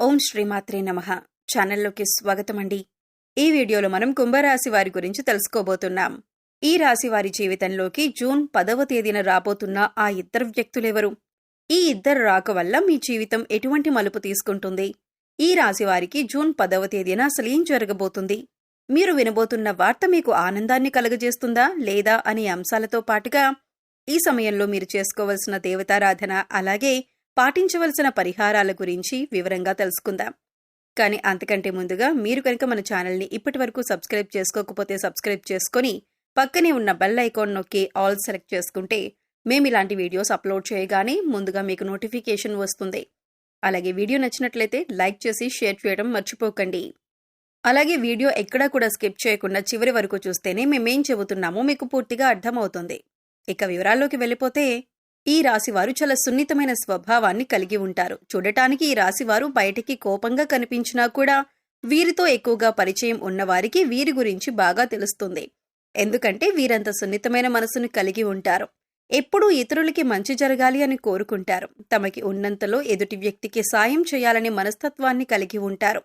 ఓం శ్రీమాత్రే నమః. ఛానల్లోకి స్వాగతమండి. ఈ వీడియోలో మనం కుంభరాశి వారి గురించి తెలుసుకోబోతున్నాం. ఈ రాశి వారి జీవితంలోకి జూన్ 10వ తేదీన రాబోతున్న ఆ ఇద్దరు వ్యక్తులెవరు? ఈ ఇద్దరు రాక వల్ల మీ జీవితం ఎటువంటి మలుపు తీసుకుంటుంది? ఈ రాశి వారికి జూన్ 10వ తేదీన అసలేం జరగబోతుంది? మీరు వినబోతున్న వార్త మీకు ఆనందాన్ని కలుగజేస్తుందా లేదా అనే అంశాలతో పాటుగా ఈ సమయంలో మీరు చేసుకోవలసిన దేవతారాధన అలాగే పాటించవలసిన పరిహారాల గురించి వివరంగా తెలుసుకుందాం. కానీ అంతకంటే ముందుగా మీరు కనుక మన ఛానల్ని ఇప్పటివరకు సబ్స్క్రైబ్ చేసుకోకపోతే సబ్స్క్రైబ్ చేసుకొని పక్కనే ఉన్న బెల్ ఐకాన్ నొక్కి ఆల్ సెలెక్ట్ చేసుకుంటే మేము ఇలాంటి వీడియోస్ అప్లోడ్ చేయగానే ముందుగా మీకు నోటిఫికేషన్ వస్తుంది. అలాగే వీడియో నచ్చినట్లయితే లైక్ చేసి షేర్ చేయడం మర్చిపోకండి. అలాగే వీడియో ఎక్కడా కూడా స్కిప్ చేయకుండా చివరి వరకు చూస్తేనే మేమేం చెబుతున్నామో మీకు పూర్తిగా అర్థమవుతుంది. ఇక వివరాల్లోకి వెళ్ళిపోతే ఈ రాశివారు చాలా సున్నితమైన స్వభావాన్ని కలిగి ఉంటారు. చూడటానికి ఈ రాశివారు బయటికి కోపంగా కనిపించినా కూడా వీరితో ఎక్కువగా పరిచయం ఉన్నవారికి వీరి గురించి బాగా తెలుస్తుంది. ఎందుకంటే వీరంత సున్నితమైన మనసును కలిగి ఉంటారు. ఎప్పుడూ ఇతరులకి మంచి జరగాలి అని కోరుకుంటారు. తమకి ఉన్నంతలో ఎదుటి వ్యక్తికి సాయం చేయాలనే మనస్తత్వాన్ని కలిగి ఉంటారు.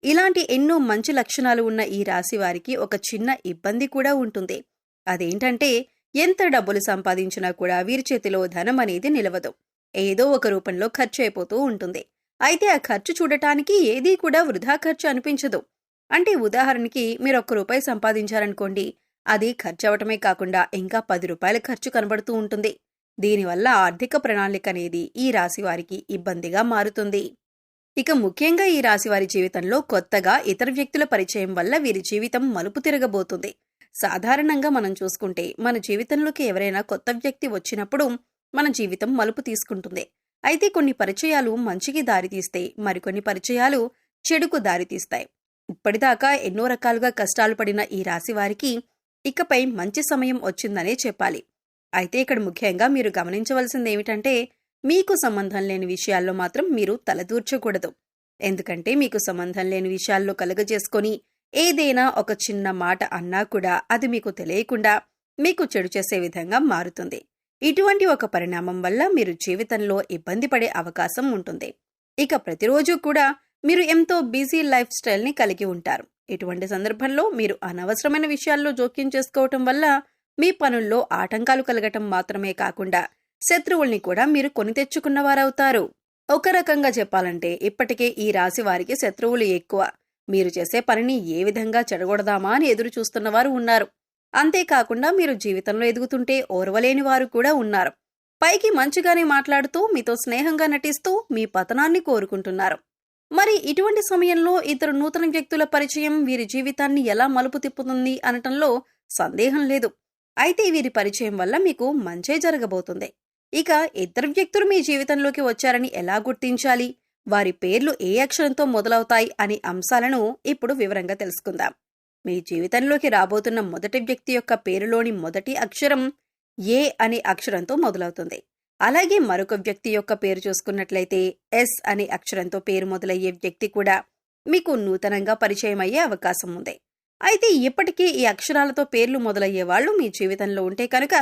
ఇలాంటి ఎన్నో మంచి లక్షణాలు ఉన్న ఈ రాశి వారికి ఒక చిన్న ఇబ్బంది కూడా ఉంటుంది. అదేంటంటే ఎంత డబ్బులు సంపాదించినా కూడా వీరి చేతిలో ధనం అనేది నిలవదు. ఏదో ఒక రూపంలో ఖర్చు అయిపోతూ ఉంటుంది. అయితే ఆ ఖర్చు చూడటానికి ఏదీ కూడా వృధా ఖర్చు అనిపించదు. అంటే ఉదాహరణకి మీరు ₹1 సంపాదించారనుకోండి, అది ఖర్చు అవటమే కాకుండా ఇంకా ₹10 ఖర్చు కనబడుతూ ఉంటుంది. దీనివల్ల ఆర్థిక ప్రణాళిక అనేది ఈ రాశి వారికి ఇబ్బందిగా మారుతుంది. ఇక ముఖ్యంగా ఈ రాశి వారి జీవితంలో కొత్తగా ఇతర వ్యక్తుల పరిచయం వల్ల వీరి జీవితం మలుపు తిరగబోతుంది. సాధారణంగా మనం చూసుకుంటే మన జీవితంలోకి ఎవరైనా కొత్త వ్యక్తి వచ్చినప్పుడు మన జీవితం మలుపు తీసుకుంటుంది. అయితే కొన్ని పరిచయాలు మంచికి దారితీస్తే మరికొన్ని పరిచయాలు చెడుకు దారితీస్తాయి. ఇప్పటిదాకా ఎన్నో రకాలుగా కష్టాలు పడిన ఈ రాశి వారికి ఇకపై మంచి సమయం వచ్చిందనే చెప్పాలి. అయితే ఇక్కడ ముఖ్యంగా మీరు గమనించవలసింది ఏమిటంటే మీకు సంబంధం లేని విషయాల్లో మాత్రం మీరు తలదూర్చకూడదు. ఎందుకంటే మీకు సంబంధం లేని విషయాల్లో కలుగజేసుకొని ఏదైనా ఒక చిన్న మాట అన్నా కూడా అది మీకు తెలియకుండా మీకు చెడు చేసే విధంగా మారుతుంది. ఇటువంటి ఒక పరిణామం వల్ల మీరు జీవితంలో ఇబ్బంది పడే అవకాశం ఉంటుంది. ఇక ప్రతిరోజు కూడా మీరు ఎంతో బిజీ లైఫ్ స్టైల్ని కలిగి ఉంటారు. ఇటువంటి సందర్భంలో మీరు అనవసరమైన విషయాల్లో జోక్యం చేసుకోవటం వల్ల మీ పనుల్లో ఆటంకాలు కలగటం మాత్రమే కాకుండా శత్రువుల్ని కూడా మీరు కొని తెచ్చుకున్నవారవుతారు. ఒక రకంగా చెప్పాలంటే ఇప్పటికే ఈ రాశి వారికి శత్రువులు ఎక్కువ. మీరు చేసే పనిని ఏ విధంగా చెడగొడదామా అని ఎదురు చూస్తున్నవారు ఉన్నారు. అంతేకాకుండా మీరు జీవితంలో ఎదుగుతుంటే ఓర్వలేని వారు కూడా ఉన్నారు. పైకి మంచిగానే మాట్లాడుతూ మీతో స్నేహంగా నటిస్తూ మీ పతనాన్ని కోరుకుంటున్నారు. మరి ఇటువంటి సమయంలో ఇద్దరు నూతన వ్యక్తుల పరిచయం వీరి జీవితాన్ని ఎలా మలుపు తిప్పుతుంది అనటంలో సందేహం లేదు. అయితే వీరి పరిచయం వల్ల మీకు మంచే జరగబోతుంది. ఇక ఇద్దరు వ్యక్తులు మీ జీవితంలోకి వచ్చారని ఎలా గుర్తించాలి, వారి పేర్లు ఏ అక్షరంతో మొదలవుతాయి అనే అంశాలను ఇప్పుడు వివరంగా తెలుసుకుందాం. మీ జీవితంలోకి రాబోతున్న మొదటి వ్యక్తి యొక్క పేరులోని మొదటి అక్షరం ఏ అనే అక్షరంతో మొదలవుతుంది. అలాగే మరొక వ్యక్తి యొక్క పేరు చూసుకున్నట్లయితే ఎస్ అనే అక్షరంతో పేరు మొదలయ్యే వ్యక్తి కూడా మీకు నూతనంగా పరిచయం అయ్యే అవకాశం ఉంది. అయితే ఇప్పటికీ ఈ అక్షరాలతో పేర్లు మొదలయ్యే వాళ్ళు మీ జీవితంలో ఉంటే కనుక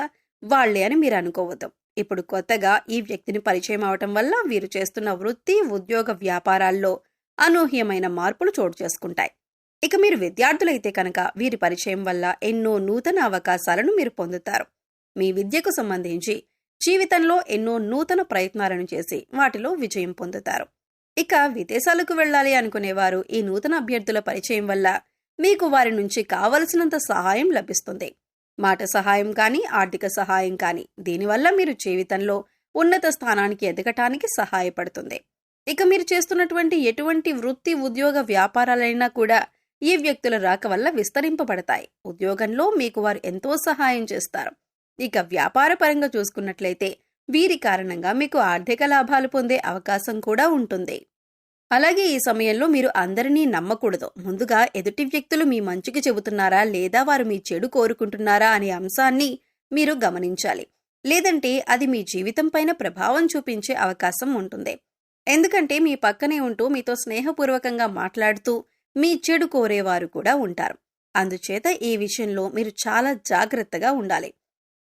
వాళ్లే అని మీరు అనుకోవద్దు. ఇప్పుడు కొత్తగా ఈ వ్యక్తిని పరిచయం అవటం వల్ల వీరు చేస్తున్న వృత్తి, ఉద్యోగ, వ్యాపారాల్లో అనూహ్యమైన మార్పులు చోటు చేసుకుంటాయి. ఇక మీరు విద్యార్థులైతే కనుక వీరి పరిచయం వల్ల ఎన్నో నూతన అవకాశాలను మీరు పొందుతారు. మీ విద్యకు సంబంధించి జీవితంలో ఎన్నో నూతన ప్రయత్నాలను చేసి వాటిలో విజయం పొందుతారు. ఇక విదేశాలకు వెళ్లాలి అనుకునేవారు ఈ నూతన అభ్యర్థుల పరిచయం వల్ల మీకు వారి నుంచి కావలసినంత సహాయం లభిస్తుంది. మాట సహాయం కానీ, ఆర్థిక సహాయం కానీ, దీనివల్ల మీరు జీవితంలో ఉన్నత స్థానానికి ఎదగటానికి సహాయపడుతుంది. ఇక మీరు చేస్తున్నటువంటి ఎటువంటి వృత్తి, ఉద్యోగ, వ్యాపారాలైనా కూడా ఈ వ్యక్తుల రాక వల్ల విస్తరింపబడతాయి. ఉద్యోగంలో మీకు వారు ఎంతో సహాయం చేస్తారు. ఇక వ్యాపార పరంగా చూసుకున్నట్లయితే వీరి కారణంగా మీకు ఆర్థిక లాభాలు పొందే అవకాశం కూడా ఉంటుంది. అలాగే ఈ సమయంలో మీరు అందరినీ నమ్మకూడదు. ముందుగా ఎదుటి వ్యక్తులు మీ మంచికి చెబుతున్నారా లేదా వారు మీ చెడు కోరుకుంటున్నారా అనే అంశాన్ని మీరు గమనించాలి. లేదంటే అది మీ జీవితం పైన ప్రభావం చూపించే అవకాశం ఉంటుంది. ఎందుకంటే మీ పక్కనే ఉంటూ మీతో స్నేహపూర్వకంగా మాట్లాడుతూ మీ చెడు కోరేవారు కూడా ఉంటారు. అందుచేత ఈ విషయంలో మీరు చాలా జాగ్రత్తగా ఉండాలి.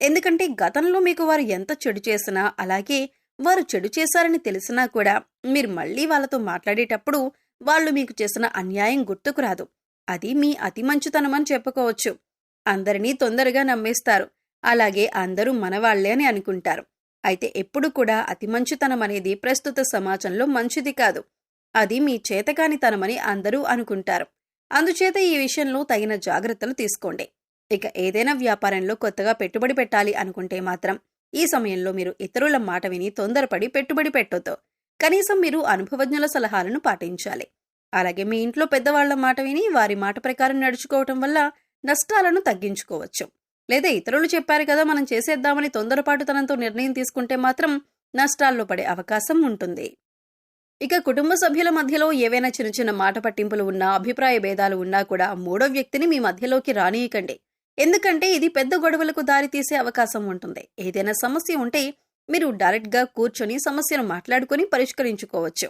ఎందుకంటే గతంలో మీకు వారు ఎంత చెడు చేసినా అలాగే వారు చెడు చేశారని తెలిసినా కూడా మీరు మళ్ళీ వాళ్ళతో మాట్లాడేటప్పుడు వాళ్ళు మీకు చేసిన అన్యాయం గుర్తుకు రాదు. అది మీ అతి మంచితనమని చెప్పుకోవచ్చు. అందరినీ తొందరగా నమ్మేస్తారు. అలాగే అందరూ మనవాళ్లే అని అనుకుంటారు. అయితే ఎప్పుడు కూడా అతి మంచితనం అనేది ప్రస్తుత సమాజంలో మంచిది కాదు. అది మీ చేతకానితనమని అందరూ అనుకుంటారు. అందుచేత ఈ విషయంలో తగిన జాగ్రత్తలు తీసుకోండి. ఇక ఏదైనా వ్యాపారంలో కొత్తగా పెట్టుబడి పెట్టాలి అనుకుంటే మాత్రం ఈ సమయంలో మీరు ఇతరుల మాట విని తొందరపడి పెట్టుబడి పెట్టొద్దు. కనీసం మీరు అనుభవజ్ఞుల సలహాలను పాటించాలి. అలాగే మీ ఇంట్లో పెద్దవాళ్ల మాట విని వారి మాట ప్రకారం నడుచుకోవటం వల్ల నష్టాలను తగ్గించుకోవచ్చు. లేదా ఇతరులు చెప్పారు కదా మనం చేసేద్దామని తొందరపాటుతనంతో నిర్ణయం తీసుకుంటే మాత్రం నష్టాల్లో పడే అవకాశం ఉంటుంది. ఇక కుటుంబ సభ్యుల మధ్యలో ఏవైనా చిన్న చిన్న మాట పట్టింపులు ఉన్నా, అభిప్రాయ భేదాలు ఉన్నా కూడా మూడో వ్యక్తిని మీ మధ్యలోకి రానియకండి. ఎందుకంటే ఇది పెద్ద గొడవలకు దారితీసే అవకాశం ఉంటుంది. ఏదైనా సమస్య ఉంటే మీరు డైరెక్ట్గా కూర్చొని సమస్యను మాట్లాడుకుని పరిష్కరించుకోవచ్చు.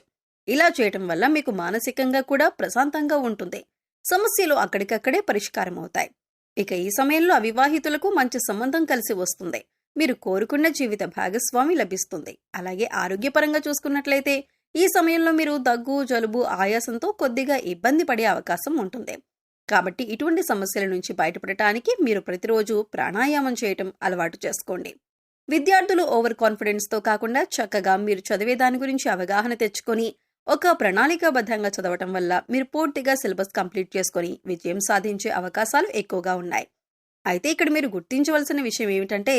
ఇలా చేయటం వల్ల మీకు మానసికంగా కూడా ప్రశాంతంగా ఉంటుంది. సమస్యలు అక్కడికక్కడే పరిష్కారం అవుతాయి. ఇక ఈ సమయంలో అవివాహితులకు మంచి సంబంధం కలిసి వస్తుంది. మీరు కోరుకున్న జీవిత భాగస్వామి లభిస్తుంది. అలాగే ఆరోగ్యపరంగా చూసుకున్నట్లయితే ఈ సమయంలో మీరు దగ్గు, జలుబు, ఆయాసంతో కొద్దిగా ఇబ్బంది పడే అవకాశం ఉంటుంది. కాబట్టి ఇటువంటి సమస్యల నుంచి బయటపడటానికి మీరు ప్రతిరోజు ప్రాణాయామం చేయటం అలవాటు చేసుకోండి. విద్యార్థులు ఓవర్ కాన్ఫిడెన్స్తో కాకుండా చక్కగా మీరు చదివే దాని గురించి అవగాహన తెచ్చుకొని ఒక ప్రణాళికాబద్ధంగా చదవటం వల్ల మీరు పూర్తిగా సిలబస్ కంప్లీట్ చేసుకుని విజయం సాధించే అవకాశాలు ఎక్కువగా ఉన్నాయి. అయితే ఇక్కడ మీరు గుర్తించవలసిన విషయం ఏమిటంటే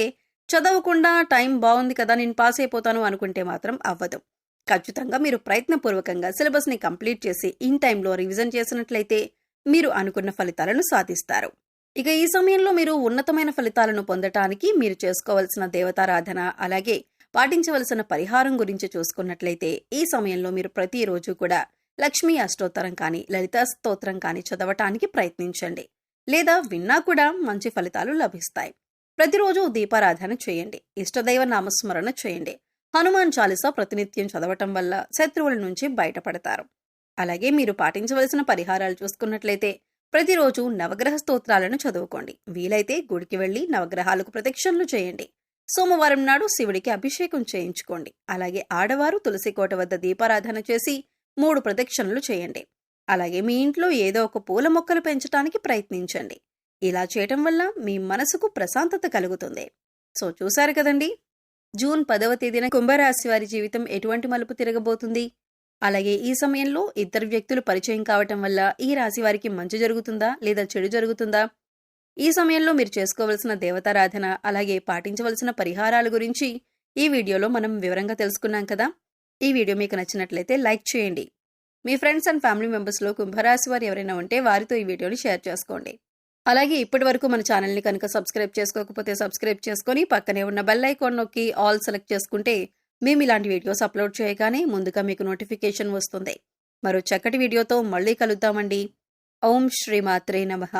చదవకుండా టైం బాగుంది కదా నేను పాస్ అయిపోతాను అనుకుంటే మాత్రం అవ్వదు. ఖచ్చితంగా మీరు ప్రయత్నపూర్వకంగా సిలబస్ని కంప్లీట్ చేసి ఇన్ టైంలో రివిజన్ చేసినట్లయితే మీరు అనుకున్న ఫలితాలను సాధిస్తారు. ఇక ఈ సమయంలో మీరు ఉన్నతమైన ఫలితాలను పొందటానికి మీరు చేసుకోవలసిన దేవతారాధన అలాగే పాటించవలసిన పరిహారం గురించి చూసుకున్నట్లయితే ఈ సమయంలో మీరు ప్రతిరోజు కూడా లక్ష్మీ అష్టోత్తరం కానీ లలితా స్తోత్రం కానీ చదవటానికి ప్రయత్నించండి. లేదా విన్నా కూడా మంచి ఫలితాలు లభిస్తాయి. ప్రతిరోజు దీపారాధన చేయండి. ఇష్టదైవ నామస్మరణ చేయండి. హనుమాన్ చాలీసా ప్రతినిత్యం చదవటం వల్ల శత్రువుల నుంచి బయటపడతారు. అలాగే మీరు పాటించవలసిన పరిహారాలు చూసుకున్నట్లయితే ప్రతిరోజు నవగ్రహ స్తోత్రాలను చదువుకోండి. వీలైతే గుడికి వెళ్లి నవగ్రహాలకు ప్రదక్షిణలు చేయండి. సోమవారం నాడు శివుడికి అభిషేకం చేయించుకోండి. అలాగే ఆడవారు తులసి కోట వద్ద దీపారాధన చేసి 3 ప్రదక్షిణలు చేయండి. అలాగే మీ ఇంట్లో ఏదో ఒక పూల మొక్కలు పెంచడానికి ప్రయత్నించండి. ఇలా చేయటం వల్ల మీ మనసుకు ప్రశాంతత కలుగుతుంది. సో చూశారు కదండి, జూన్ 10వ తేదీన కుంభరాశి వారి జీవితం ఎటువంటి మలుపు తిరగబోతుంది. అలాగే ఈ సమయంలో ఇద్దరు వ్యక్తులు పరిచయం కావటం వల్ల ఈ రాశి వారికి మంచి జరుగుతుందా లేదా చెడు జరుగుతుందా, ఈ సమయంలో మీరు చేసుకోవలసిన దేవతారాధన అలాగే పాటించవలసిన పరిహారాల గురించి ఈ వీడియోలో మనం వివరంగా తెలుసుకున్నాం కదా. ఈ వీడియో మీకు నచ్చినట్లయితే లైక్ చేయండి. మీ ఫ్రెండ్స్ అండ్ ఫ్యామిలీ మెంబర్స్లో కుంభరాశి వారు ఎవరైనా ఉంటే వారితో ఈ వీడియోని షేర్ చేసుకోండి. అలాగే ఇప్పటి వరకు మన ఛానల్ని కనుక సబ్స్క్రైబ్ చేసుకోకపోతే సబ్స్క్రైబ్ చేసుకొని పక్కనే ఉన్న బెల్ ఐకాన్ నొక్కి ఆల్ సెలెక్ట్ చేసుకుంటే మేము ఇలాంటి వీడియోస్ అప్లోడ్ చేయగానే ముందుగా మీకు నోటిఫికేషన్ వస్తుంది. మరో చక్కటి వీడియోతో మళ్ళీ కలుద్దామండి. ఓం శ్రీమాత్రే నమః.